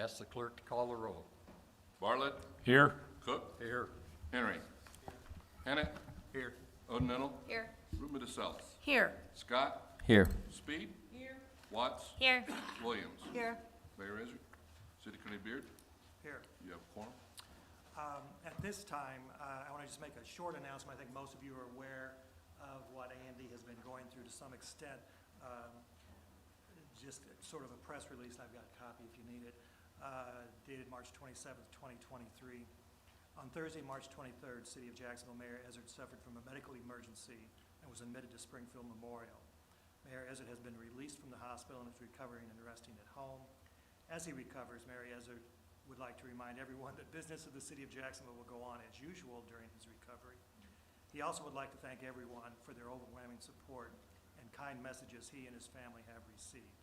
Ask the clerk to call the roll. Bartlett. Here. Cook. Here. Henry. Hannett. Here. Odenettle. Here. Ruma DeSalis. Here. Scott. Here. Speed. Here. Watts. Here. Williams. Here. Mayor Izzard. City Attorney Beard. Here. You have a quorum. At this time, I want to just make a short announcement. I think most of you are aware of what Andy has been going through to some extent. Just sort of a press release, I've got a copy if you need it, dated March 27th, 2023. On Thursday, March 23rd, City of Jacksonville Mayor Izzard suffered from a medical emergency and was admitted to Springfield Memorial. Mayor Izzard has been released from the hospital and is recovering and resting at home. As he recovers, Mayor Izzard would like to remind everyone that business of the City of Jacksonville will go on as usual during his recovery. He also would like to thank everyone for their overwhelming support and kind messages he and his family have received.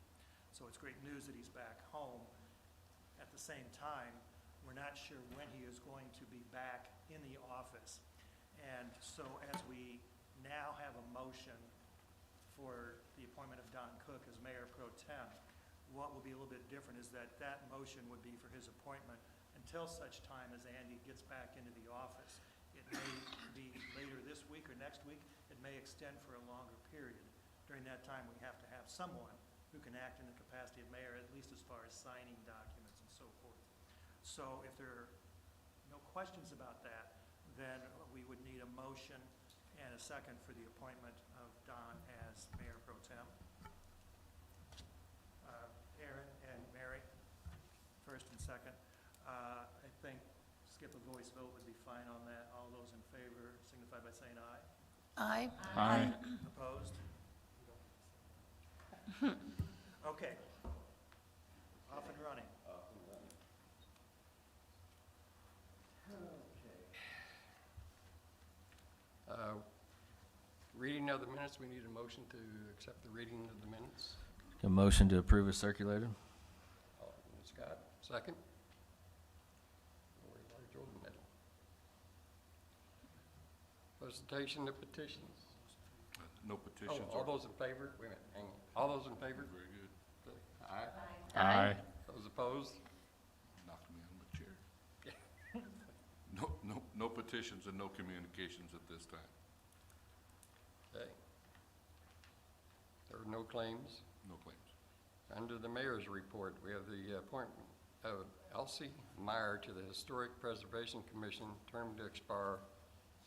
So it's great news that he's back home. At the same time, we're not sure when he is going to be back in the office. And so as we now have a motion for the appointment of Don Cook as Mayor Pro Tem, what will be a little bit different is that that motion would be for his appointment until such time as Andy gets back into the office. It may be later this week or next week. It may extend for a longer period. During that time, we have to have someone who can act in the capacity of mayor, at least as far as signing documents and so forth. So if there are no questions about that, then we would need a motion and a second for the appointment of Don as Mayor Pro Tem. Aaron and Mary, first and second. I think skip a voice vote would be fine on that. All those in favor signify by saying aye. Aye. Aye. Opposed? Okay. Off and running. Reading of the minutes, we need a motion to accept the reading of the minutes. A motion to approve is circulated. Alderman Scott, second. George Odenettle. Presentation of petitions. No petitions. All those in favor? Wait a minute, hang on. All those in favor? Very good. Aye. Aye. Those opposed? Knocked me on my chair. No petitions and no communications at this time. Okay. There are no claims. No claims. Under the mayor's report, we have the appointment of Elsie Meyer to the Historic Preservation Commission, term to expire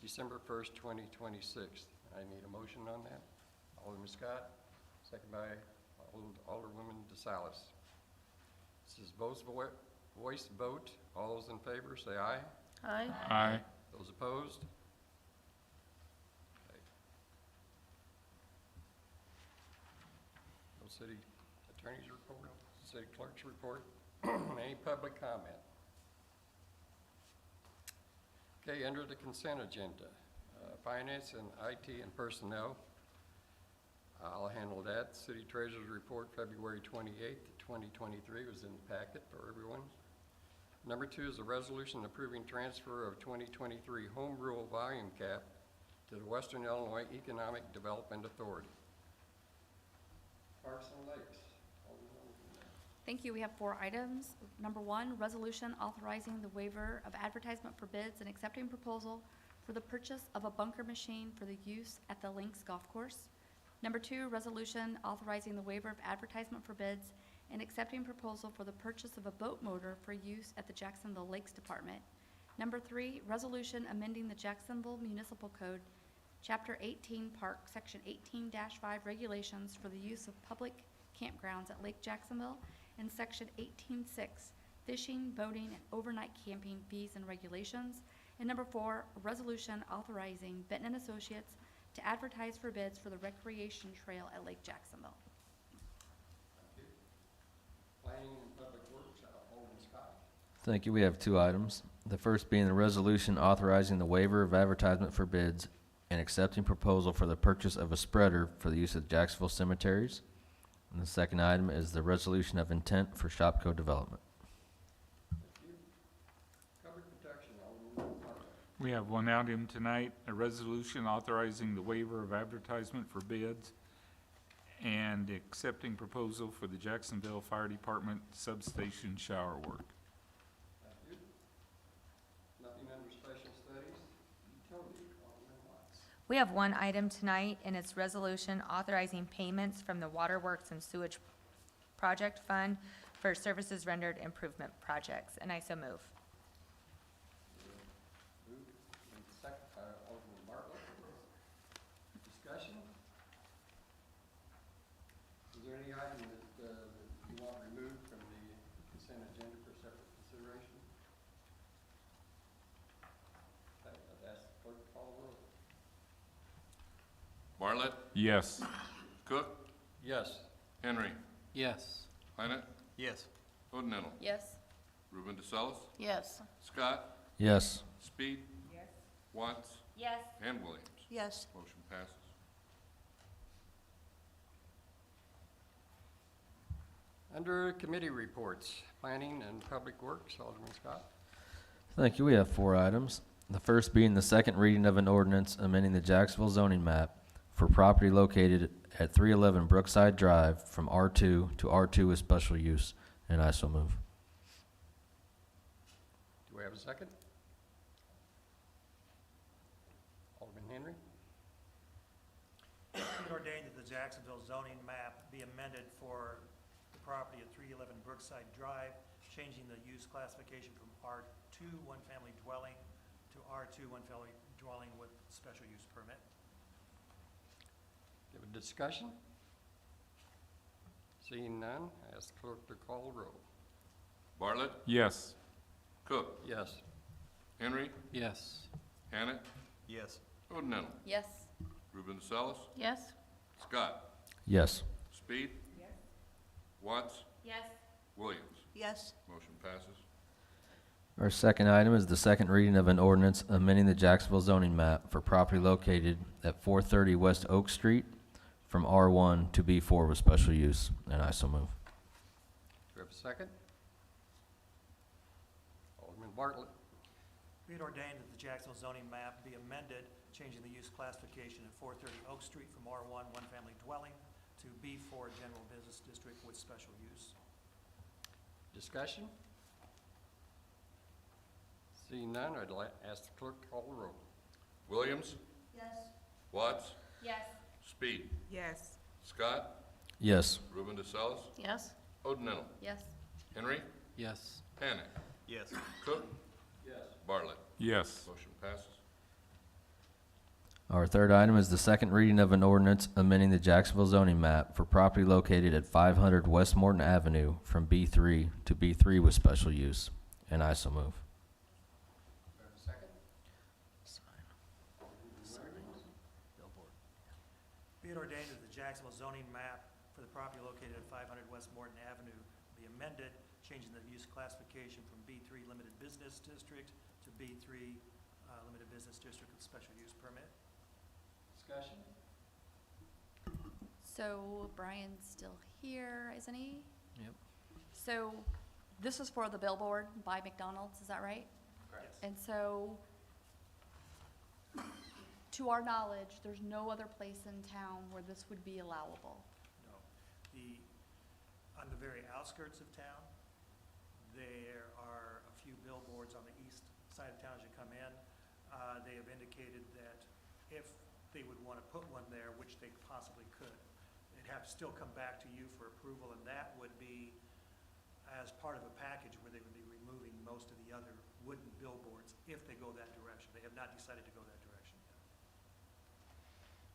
December 1st, 2026. I need a motion on that. Alderman Scott, second by Alderwoman DeSalis. This is voice vote. All those in favor, say aye. Aye. Aye. Those opposed? Okay. No city attorney's report, city clerk's report. Any public comment? Okay, under the consent agenda, finance and IT and personnel. I'll handle that. City treasurer's report, February 28th, 2023 was in the packet for everyone. Number 2 is a resolution approving transfer of 2023 home rule volume cap to the Western Illinois Economic Development Authority. Parks and Lakes. Thank you. We have 4 items. Number 1, resolution authorizing the waiver of advertisement for bids and accepting proposal for the purchase of a bunker machine for the use at the Links Golf Course. Number 2, resolution authorizing the waiver of advertisement for bids and accepting proposal for the purchase of a boat motor for use at the Jacksonville Lakes Department. Number 3, resolution amending the Jacksonville Municipal Code, Chapter 18 Park, Section 18-5 regulations for the use of public campgrounds at Lake Jacksonville, and Section 18-6 fishing, boating, and overnight camping fees and regulations. And number 4, a resolution authorizing Benton Associates to advertise for bids for the recreation trail at Lake Jacksonville. Planning and Public Works, Alderman Scott. Thank you. We have 2 items. The first being the resolution authorizing the waiver of advertisement for bids and accepting proposal for the purchase of a spreader for the use of Jacksonville cemeteries. And the second item is the resolution of intent for Shopco development. Thank you. Covered protection, Alderman Bartlett. We have 1 item tonight, a resolution authorizing the waiver of advertisement for bids and accepting proposal for the Jacksonville Fire Department substation shower work. Thank you. Nothing under special studies. Utility, Alderman Watts. We have one item tonight, and it's resolution authorizing payments from the Waterworks and Sewage Project Fund for services rendered improvement projects, and I so move. Moved and second by Alderman Bartlett. Discussion? Is there any item that you want removed from the consent agenda for separate consideration? Okay, I'd ask the clerk to call the roll. Bartlett, Yes. Cook, Yes. Henry, Yes. Planet, Yes. Odenettle, Yes. Ruben DeSalis, Yes. Scott, Yes. Speed, Yes. Watts, Yes. and Williams. Yes. Motion passes. Under committee reports, Planning and Public Works, Alderman Scott. Thank you. We have 4 items. The first being the second reading of an ordinance amending the Jacksonville zoning map for property located at 311 Brookside Drive from R2 to R2 with special use, and I so move. Do we have a second? Alderman Henry? Be it ordained that the Jacksonville zoning map be amended for the property at 311 Brookside Drive, changing the use classification from R2 one-family dwelling to R2 one-family dwelling with special use permit. Give a discussion? Seeing none, ask the clerk to call the roll. Bartlett, Yes. Cook, Yes. Henry, Yes. Hannett, Yes. Odenettle, Yes. Ruben DeSalis, Yes. Scott, Yes. Speed, Watts, Yes. Williams. Yes. Motion passes. Our second item is the second reading of an ordinance amending the Jacksonville zoning map for property located at 430 West Oak Street from R1 to B4 with special use, and I so move. Do we have a second? Alderman Bartlett. Be it ordained that the Jacksonville zoning map be amended, changing the use classification at 430 Oak Street from R1 one-family dwelling to B4 general business district with special use. Discussion? Seeing none, I'd ask the clerk to call the roll. Williams, Yes. Watts, Yes. Speed, Yes. Scott, Yes. Ruben DeSalis, Yes. Odenettle, Yes. Henry, Yes. Hannett, Yes. Cook, Yes. Bartlett. Yes. Motion passes. Our third item is the second reading of an ordinance amending the Jacksonville zoning map for property located at 500 West Morton Avenue from B3 to B3 with special use, and I so move. Do we have a second? Be it ordained that the Jacksonville zoning map for the property located at 500 West Morton Avenue be amended, changing the use classification from B3 Limited Business District to B3 Limited Business District with special use permit. Discussion? So Brian's still here, isn't he? Yep. So this is for the billboard by McDonald's, is that right? Correct. And so, to our knowledge, there's no other place in town where this would be allowable. No. On the very outskirts of town, there are a few billboards on the east side of town as you come in. They have indicated that if they would want to put one there, which they possibly could, they'd have to still come back to you for approval, and that would be as part of a package where they would be removing most of the other wooden billboards if they go that direction. They have not decided to go that direction yet.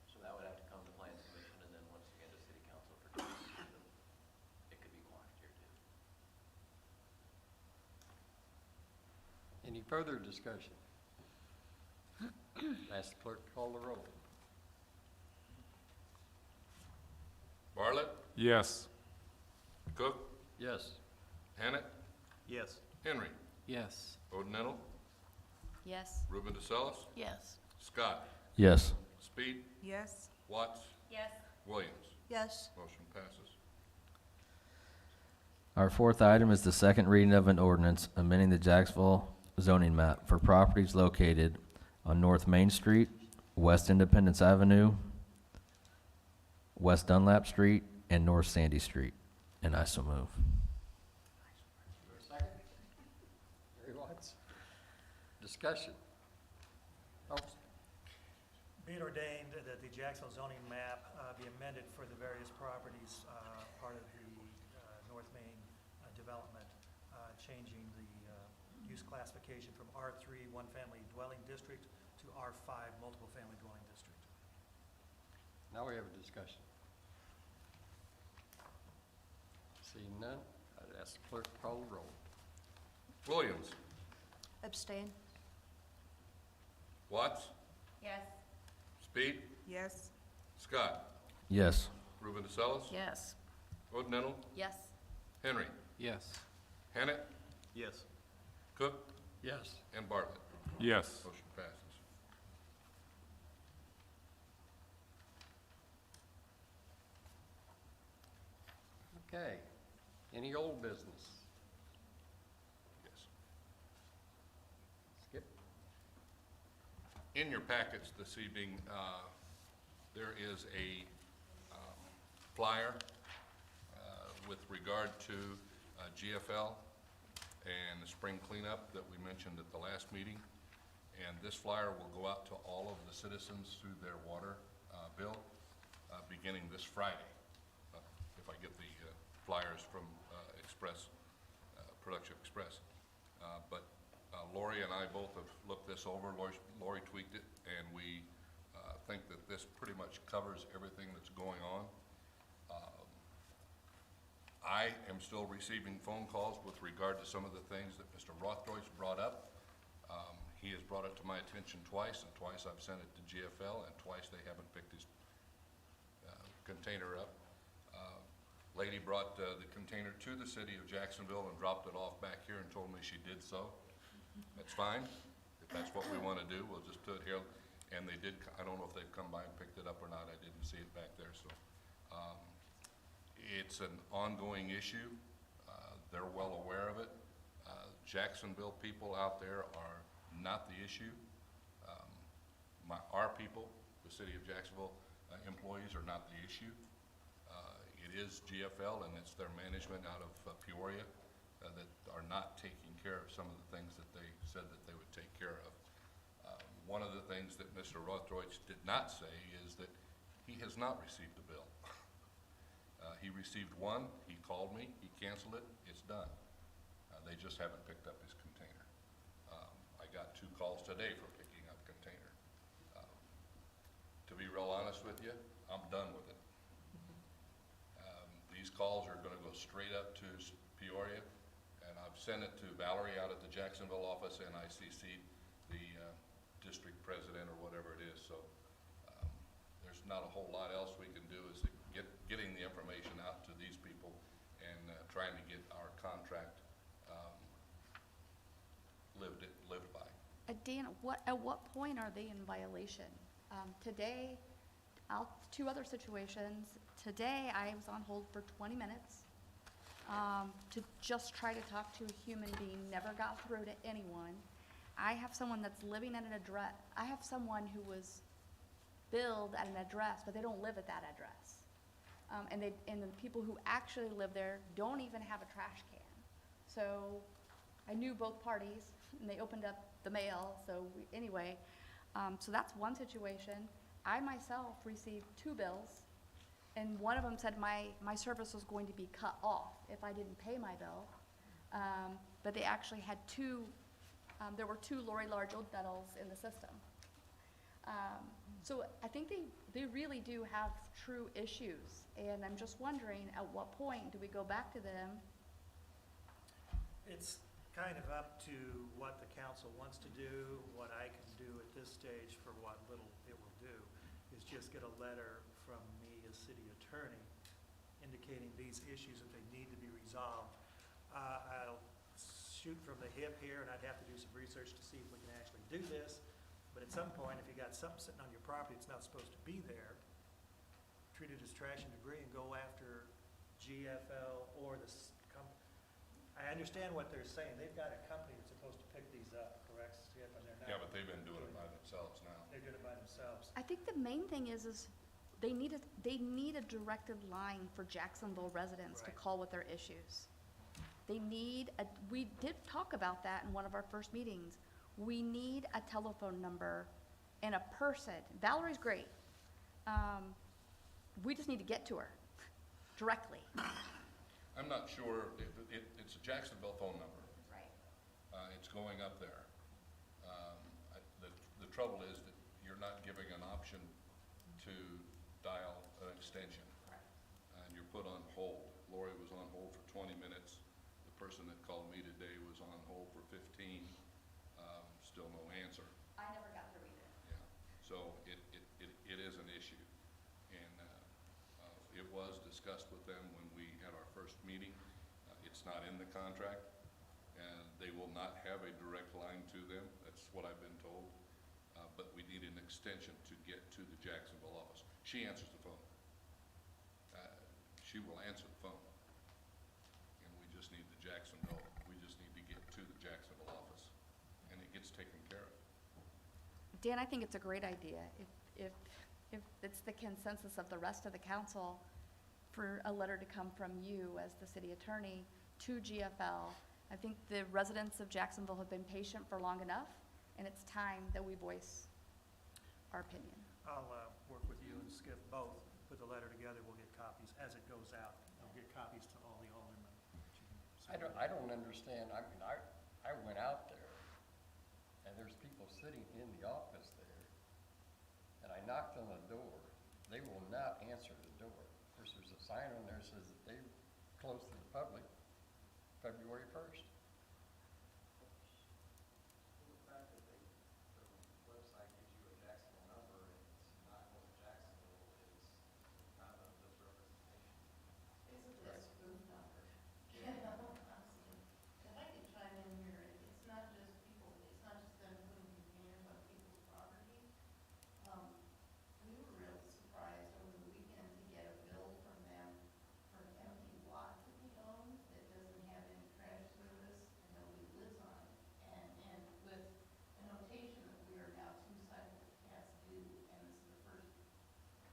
So that would have to come to Planning Commission and then once again to City Council for decision. It could be quashed here too. Any further discussion? Ask the clerk to call the roll. Bartlett, Yes. Cook, Yes. Hannett, Yes. Henry, Yes. Odenettle, Yes. Ruben DeSalis, Yes. Scott, Yes. Speed, Yes. Watts, Yes. Williams. Yes. Motion passes. Our fourth item is the second reading of an ordinance amending the Jacksonville zoning map for properties located on North Main Street, West Independence Avenue, West Dunlap Street, and North Sandy Street. And I so move. Is there a second? Gary Watts. Discussion. Oh, Be it ordained that the Jacksonville zoning map be amended for the various properties, part of the North Main development, changing the use classification from R3 one-family dwelling district to R5 multiple-family dwelling district. now we have a discussion. Seeing none, I'd ask the clerk to call the roll. Williams, Abstain. Watts, Yes. Speed, Yes. Scott, Yes. Ruben DeSellis, Yes. O'Donnell, Yes. Henry, Yes. Hannett, Yes. Cook, Yes. and Bartlett. Yes. Motion passes. Okay. Any old business? Yes. Skip. In your packets this evening, there is a flyer with regard to GFL and the spring cleanup that we mentioned at the last meeting. And this flyer will go out to all of the citizens through their water bill beginning this Friday. If I get the flyers from Production Express. But Lori and I both have looked this over. Lori tweaked it, and we think that this pretty much covers everything that's going on. I am still receiving phone calls with regard to some of the things that Mr. Rothroy's brought up. He has brought it to my attention twice, and twice I've sent it to GFL, and twice they haven't picked his container up. Lady brought the container to the city of Jacksonville and dropped it off back here and told me she did so. That's fine. If that's what we want to do, we'll just do it here. And they did, I don't know if they've come by and picked it up or not. I didn't see it back there, so. It's an ongoing issue. They're well aware of it. Jacksonville people out there are not the issue. Our people, the city of Jacksonville employees, are not the issue. It is GFL and it's their management out of Peoria that are not taking care of some of the things that they said that they would take care of. One of the things that Mr. Rothroyd did not say is that he has not received a bill. He received one, he called me, he canceled it, it's done. They just haven't picked up his container. I got 2 calls today for picking up container. To be real honest with you, I'm done with it. These calls are gonna go straight up to Peoria, and I've sent it to Valerie out at the Jacksonville office, and I CC'd the district president or whatever it is, so there's not a whole lot else we can do is getting the information out to these people and trying to get our contract lived by. Dan, at what point are they in violation? Today, 2 other situations. Today, I was on hold for 20 minutes to just try to talk to a human being, never got through to anyone. I have someone that's living at an address. I have someone who was billed at an address, but they don't live at that address. And the people who actually live there don't even have a trash can. So I knew both parties, and they opened up the mail, so anyway. So that's one situation. I myself received 2 bills, and one of them said my service was going to be cut off if I didn't pay my bill. But they actually had 2, there were 2 Lori Large O'Donnells in the system. So I think they really do have true issues, and I'm just wondering, at what point do we go back to them? It's kind of up to what the council wants to do. What I can do at this stage, for what little it will do, is just get a letter from me as city attorney indicating these issues that they need to be resolved. I'll shoot from the hip here, and I'd have to do some research to see if we can actually do this. But at some point, if you got something sitting on your property that's not supposed to be there, treat it as trash and debris and go after GFL or this company. I understand what they're saying. They've got a company that's supposed to pick these up, correct, Skip? And they're not. Yeah, but they've been doing it by themselves now. They're doing it by themselves. I think the main thing is they need a directed line for Jacksonville residents to Right. call with their issues. We did talk about that in one of our first meetings. We need a telephone number and a person. Valerie's great. We just need to get to her directly. I'm not sure, it's a Jacksonville phone number. Right. It's going up there. The trouble is that you're not giving an option to dial an extension. And you're put on hold. Lori was on hold for 20 minutes. The person that called me today was on hold for 15. Still no answer. I never got through either. Yeah, so it is an issue. And it was discussed with them when we had our first meeting. It's not in the contract, and they will not have a direct line to them. That's what I've been told. But we need an extension to get to the Jacksonville office. She answers the phone. She will answer the phone. And we just need the Jacksonville, we just need to get to the Jacksonville office, and it gets taken care of. Dan, I think it's a great idea. If it's the consensus of the rest of the council for a letter to come from you as the city attorney to GFL, I think the residents of Jacksonville have been patient for long enough, and it's time that we voice our opinion. I'll work with you and Skip both, put the letter together, we'll get copies as it goes out. We'll get copies to all the aldermen. I don't understand, I mean, I went out there, and there's people sitting in the office there, and I knocked on the door. They will not answer the door. Of course, there's a sign on there that says that they close to the public February 1st. The fact that the website gives you a Jacksonville number and it's not going to Jacksonville is kind of a misrepresentation. It's a spoof number. You know, honestly. If I could chime in here, it's not just people, it's not just them putting containers on people's property. We were really surprised over the weekend to get a bill from them for an empty lot that we own that doesn't have any trash service and nobody lives on it. And with a notation that we are now 2 cycles past due, and this is the first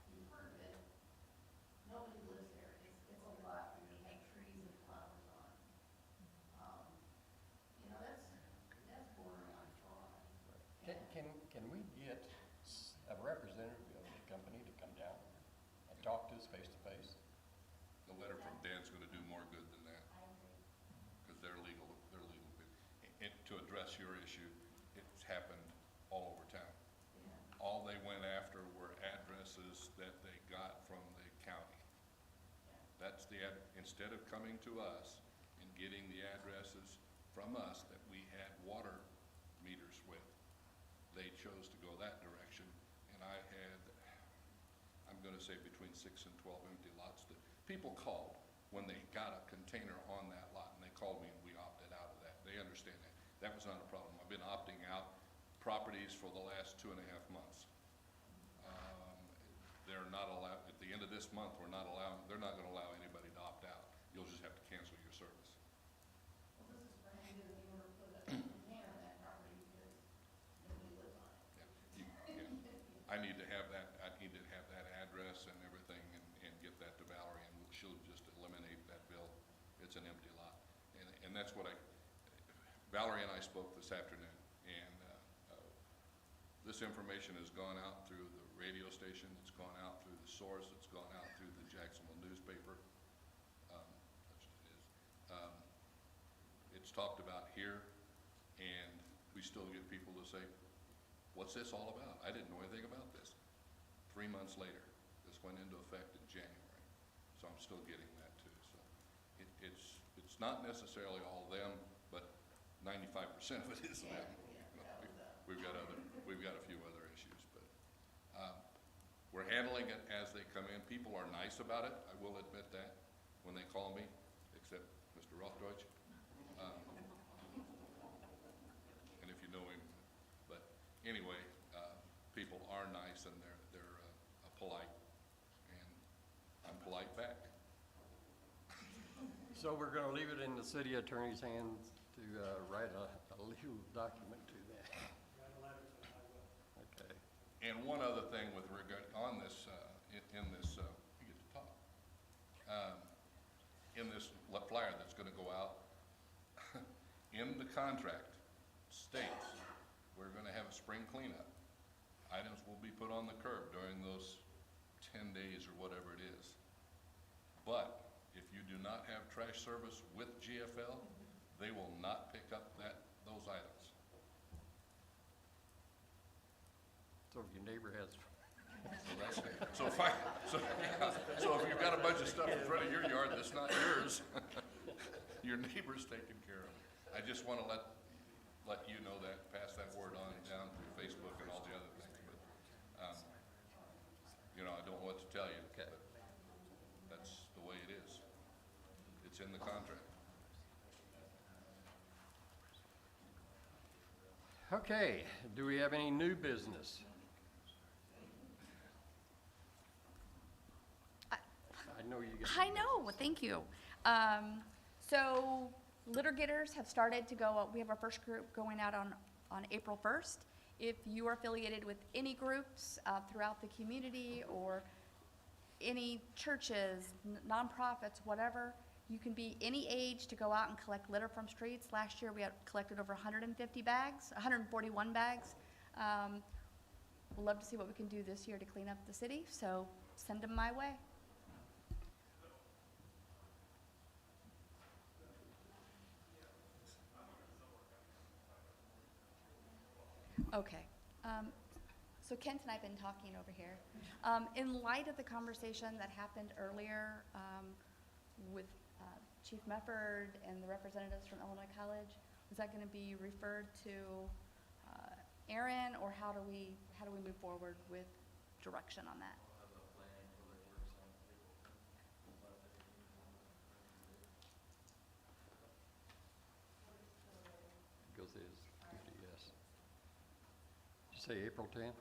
you've heard of it, nobody lives there. It's a lot where you have trees and flowers on. You know, that's bordering on fraud. Can we get a representative of the company to come down and talk to us face to face? The letter from Dan's gonna do more good than that, I agree. because they're legal. And to address your issue, it's happened all over town. Yeah. All they went after were addresses that they got from the county. That's instead of coming to us and getting the addresses from us that we had water meters with, they chose to go that direction. And I had, I'm gonna say between 6 and 12 empty lots that people called when they got a container on that lot, and they called me and we opted out of that. They understand that. That was not a problem. I've been opting out properties for the last 2.5 months. They're not allowed, at the end of this month, they're not gonna allow anybody to opt out. You'll just have to cancel your service. Well, this is brand new, if you were to put a container on that property because nobody lives on it. I need to have that address and everything and get that to Valerie, and she'll just eliminate that bill. It's an empty lot. And that's what Valerie and I spoke this afternoon, and this information has gone out through the radio station, it's gone out through the source, it's gone out through the Jacksonville newspaper. It's talked about here, and we still get people to say, what's this all about? I didn't know anything about this. 3 months later, this went into effect in January, so I'm still getting that too. So it's not necessarily all them, but 95% of it is them. We've got a few other issues, but we're handling it as they come in. People are nice about it, I will admit that, when they call me, except Mr. Rothdeutsch. And if you know him, but anyway, people are nice and they're polite, and I'm polite back. So we're gonna leave it in the city attorney's hands to write a legal document to that. Write a letter to them, I will. Okay. And one other thing with regard, on this, in in this, you get to talk, in this flyer that's gonna go out, in the contract states, we're gonna have a spring cleanup. Items will be put on the curb during those 10 days or whatever it is. But if you do not have trash service with GFL, they will not pick up those items. So if your neighbor has, So if you've got a bunch of stuff in front of your yard that's not yours, your neighbor's taking care of it. I just want to let you know that, pass that word on down through Facebook and all the other things, but, you know, I don't know what to tell you, Okay. but that's the way it is. It's in the contract. okay, do we have any new business? I know you got. I know, thank you. So litter getters have started to go, we have our first group going out on April 1st. If you are affiliated with any groups throughout the community or any churches, nonprofits, whatever, you can be any age to go out and collect litter from streets. Last year, we had collected over 150 bags, 141 bags. We'd love to see what we can do this year to clean up the city, so send them my way. Okay. So Kent and I have been talking over here. In light of the conversation that happened earlier with Chief Mefford and the representatives from Illinois College, was that going to be referred to Aaron, or how do we move forward with direction on that? Goes to his duty, yes. Did you say April 10th?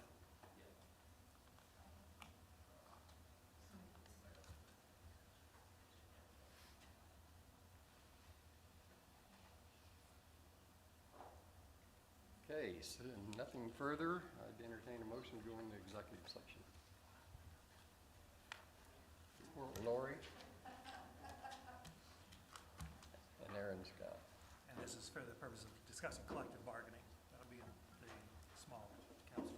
Okay, so nothing further. I'd entertain a motion to go into executive session. Lori? And Aaron Scott. And this is for the purpose of discussing collective bargaining. That'll be in the small council.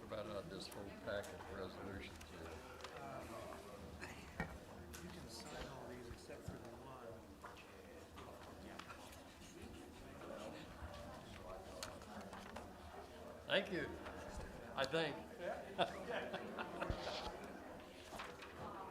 What about this whole packet of resolutions here? You can sign all these except for the one. Thank you, I think.